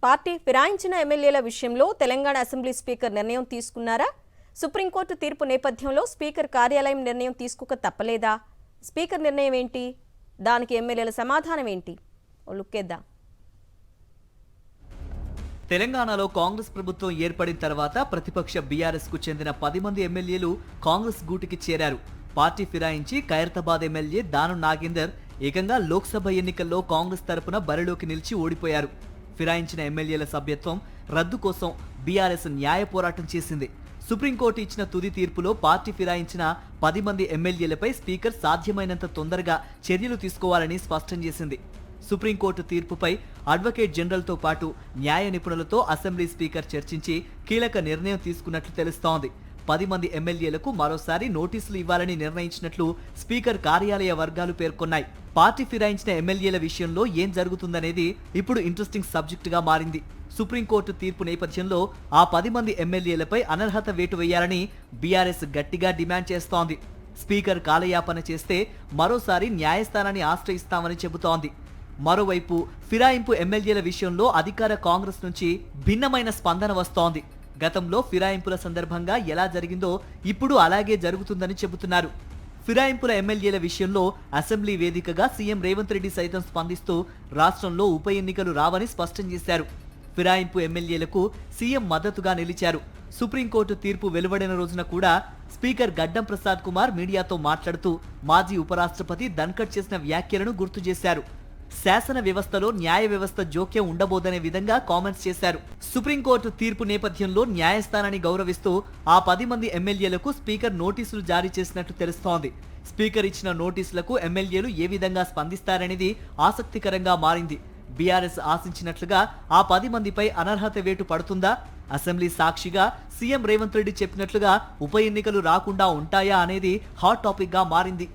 Party ఫిరాయించిన ఎమ్మెల్యేల విషయంలో Telangana assembly speaker నిర్ణయం తీసుకున్నారా? సుప్రీంకోర్టు తీర్పు నేపథ్యంలో స్పీకర్ కార్యాలయం నిర్ణయం తీసుకోక తప్పలేదా? స్పీకర్ నిర్ణయం ఏంటి? దానికి ఎమ్మెల్యేల సమాధానం ఏంటి? లుక్కేద్దాం. తెలంగాణలో కాంగ్రెస్ ప్రభుత్వం ఏర్పడిన తర్వాత ప్రతిపక్ష బీఆర్ఎస్ కు చెందిన 10 మంది ఎమ్మెల్యేలు కాంగ్రెస్ గూటికి చేరారు. పార్టీ ఫిరాయించి ఖైరతాబాద్ ఎమ్మెల్యే దానం నాగేందర్ ఏకంగా లోక్సభ ఎన్నికల్లో కాంగ్రెస్ తరపున బరిలోకి నిలిచి ఓడిపోయారు. ఫిరాయించిన ఎమ్మెల్యేల సభ్యత్వం రద్దు కోసం బీఆర్ఎస్ న్యాయ పోరాటం చేసింది. సుప్రీంకోర్టు ఇచ్చిన తుది తీర్పులో పార్టీ ఫిరాయించిన 10 మంది ఎమ్మెల్యేలపై స్పీకర్ సాధ్యమైనంత తొందరగా చర్యలు తీసుకోవాలని స్పష్టం చేసింది. సుప్రీంకోర్టు తీర్పుపై అడ్వకేట్ జనరల్తో పాటు న్యాయ నిపుణులతో అసెంబ్లీ స్పీకర్ చర్చించి కీలక నిర్ణయం తీసుకున్నట్లు తెలుస్తోంది. 10 మంది ఎమ్మెల్యేలకు మరోసారి నోటీసులు ఇవ్వాలని నిర్ణయించినట్లు స్పీకర్ కార్యాలయ వర్గాలు పేర్కొన్నాయి. పార్టీ ఫిరాయించిన ఎమ్మెల్యేల విషయంలో ఏం జరుగుతుందనేది ఇప్పుడు ఇంట్రెస్టింగ్ సబ్జెక్టుగా మారింది. సుప్రీంకోర్టు తీర్పు నేపథ్యంలో ఆ 10 మంది ఎమ్మెల్యేలపై అనర్హత వేటు వేయాలని బీఆర్ఎస్ గట్టిగా డిమాండ్ చేస్తోంది. స్పీకర్ కాలయాపన చేస్తే మరోసారి న్యాయస్థానాన్ని ఆశ్రయిస్తామని చెబుతోంది. మరోవైపు ఫిరాయింపు ఎమ్మెల్యేల విషయంలో అధికార కాంగ్రెస్ నుంచి భిన్నమైన స్పందన వస్తోంది. గతంలో ఫిరాయింపుల సందర్భంగా ఎలా జరిగిందో ఇప్పుడు అలాగే జరుగుతుందని చెబుతున్నారు. ఫిరాయింపుల ఎమ్మెల్యేల విషయంలో అసెంబ్లీ వేదికగా సీఎం రేవంత్ రెడ్డి సైతం స్పందిస్తూ రాష్ట్రంలో ఉప ఎన్నికలు రావని స్పష్టం చేశారు. ఫిరాయింపు ఎమ్మెల్యేలకు సీఎం మద్దతుగా నిలిచారు. సుప్రీంకోర్టు తీర్పు వెలువడిన రోజున కూడా స్పీకర్ గడ్డం ప్రసాద్ కుమార్ మీడియాతో మాట్లాడుతూ మాజీ ఉపరాష్ట్రపతి ధన్కర్ చేసిన వ్యాఖ్యలను గుర్తు చేశారు. శాసన వ్యవస్థలో న్యాయ వ్యవస్థ జోక్యం ఉండబోదనే విధంగా కామెంట్స్ చేశారు. సుప్రీంకోర్టు తీర్పు నేపథ్యంలో న్యాయస్థానాన్ని గౌరవిస్తూ ఆ 10 మంది ఎమ్మెల్యేలకు స్పీకర్ నోటీసులు జారీ చేసినట్టు తెలుస్తోంది. స్పీకర్ ఇచ్చిన నోటీసులకు ఎమ్మెల్యేలు ఏ విధంగా స్పందిస్తారనేది ఆసక్తికరంగా మారింది. బీఆర్ఎస్ ఆశించినట్లుగా ఆ 10 మందిపై అనర్హత వేటు పడుతుందా? అసెంబ్లీ సాక్షిగా సీఎం రేవంత్ రెడ్డి చెప్పినట్లుగా ఉప ఎన్నికలు రాకుండా ఉంటాయా అనేది హాట్ టాపిక్ గా మారింది.